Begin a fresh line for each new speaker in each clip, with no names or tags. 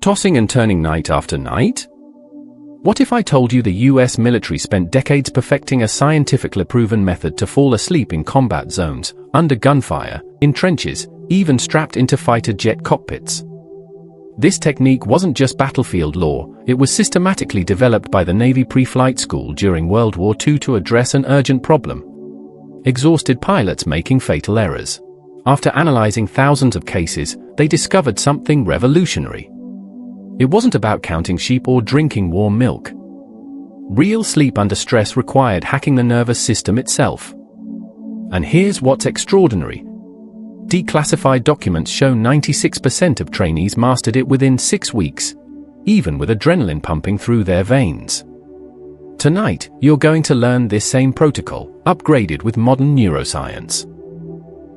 Tossing and turning night after night? What if I told you the US military spent decades perfecting a scientifically proven method to fall asleep in combat zones, under gunfire, in trenches, even strapped into fighter jet cockpits? This technique wasn't just battlefield lore, it was systematically developed by the Navy pre-flight school during World War II to address an urgent problem: exhausted pilots making fatal errors. After analyzing thousands of cases, they discovered something revolutionary. It wasn't about counting sheep or drinking warm milk. Real sleep under stress required hacking the nervous system itself. And here's what's extraordinary. Declassified documents show 96% of trainees mastered it within 6 weeks, even with adrenaline pumping through their veins. Tonight, you're going to learn this same protocol, upgraded with modern neuroscience.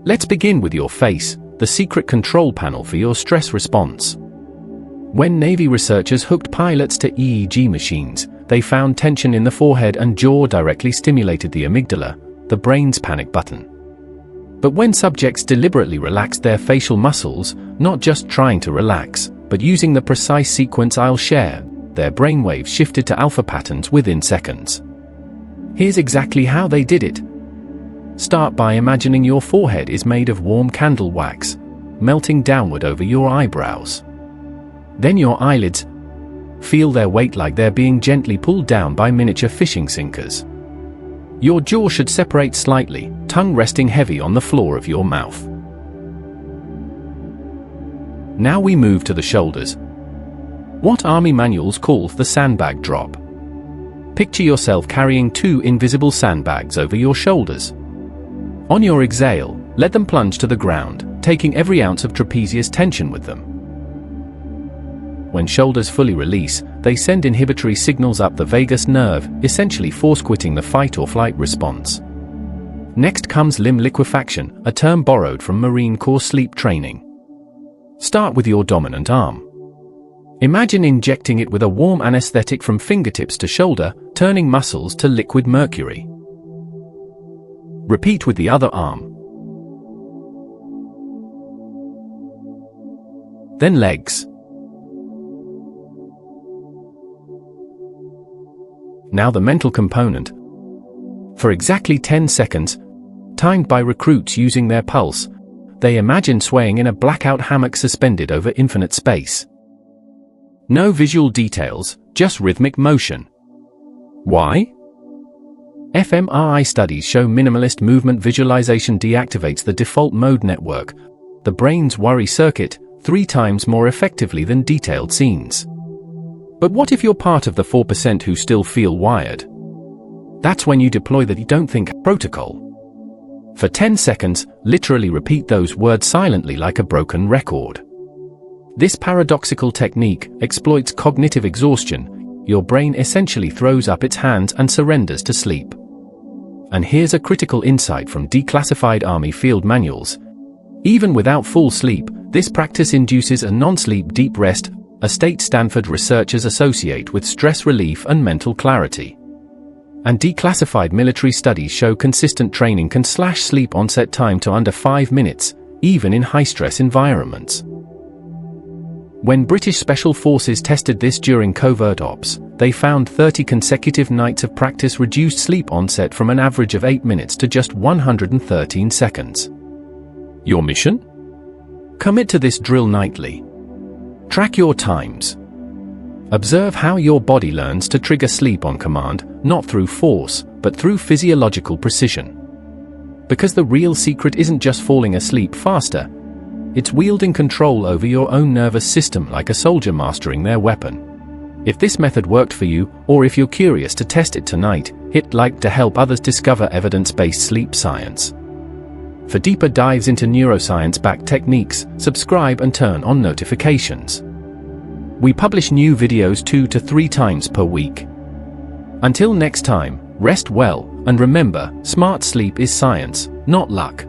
Let's begin with your face, the secret control panel for your stress response. When Navy researchers hooked pilots to EEG machines, they found tension in the forehead and jaw directly stimulated the amygdala, the brain's panic button. But when subjects deliberately relaxed their facial muscles, not just trying to relax, but using the precise sequence I'll share, their brainwaves shifted to alpha patterns within seconds. Here's exactly how they did it. Start by imagining your forehead is made of warm candle wax, melting downward over your eyebrows. Then your eyelids. Feel their weight like they're being gently pulled down by miniature fishing sinkers. Your jaw should separate slightly, tongue resting heavy on the floor of your mouth. Now we move to the shoulders. What Army manuals call the sandbag drop. Picture yourself carrying 2 invisible sandbags over your shoulders. On your exhale, let them plunge to the ground, taking every ounce of trapezius tension with them. When shoulders fully release, they send inhibitory signals up the vagus nerve, essentially force-quitting the fight-or-flight response. Next comes limb liquefaction, a term borrowed from Marine Corps sleep training. Start with your dominant arm. Imagine injecting it with a warm anesthetic from fingertips to shoulder, turning muscles to liquid mercury. Repeat with the other arm. Then legs. Now the mental component. For exactly 10 seconds, timed by recruits using their pulse, they imagine swaying in a blackout hammock suspended over infinite space. No visual details, just rhythmic motion. Why? fMRI studies show minimalist movement visualization deactivates the default mode network, the brain's worry circuit, 3 times more effectively than detailed scenes. But what if you're part of the 4% who still feel wired? That's when you deploy the don't think protocol. For 10 seconds, literally repeat those words silently like a broken record. This paradoxical technique exploits cognitive exhaustion. Your brain essentially throws up its hands and surrenders to sleep. And here's a critical insight from declassified Army field manuals. Even without full sleep, this practice induces a non-sleep deep rest, a state Stanford researchers associate with stress relief and mental clarity. And declassified military studies show consistent training can slash sleep onset time to under 5 minutes, even in high-stress environments. When British Special Forces tested this during covert ops, they found 30 consecutive nights of practice reduced sleep onset from an average of 8 minutes to just 113 seconds. Your mission? Commit to this drill nightly. Track your times. Observe how your body learns to trigger sleep on command, not through force, but through physiological precision. Because the real secret isn't just falling asleep faster, it's wielding control over your own nervous system like a soldier mastering their weapon. If this method worked for you, or if you're curious to test it tonight, hit like to help others discover evidence-based sleep science. For deeper dives into neuroscience-backed techniques, subscribe and turn on notifications. We publish new videos 2 to 3 times per week. Until next time, rest well, and remember, smart sleep is science, not luck.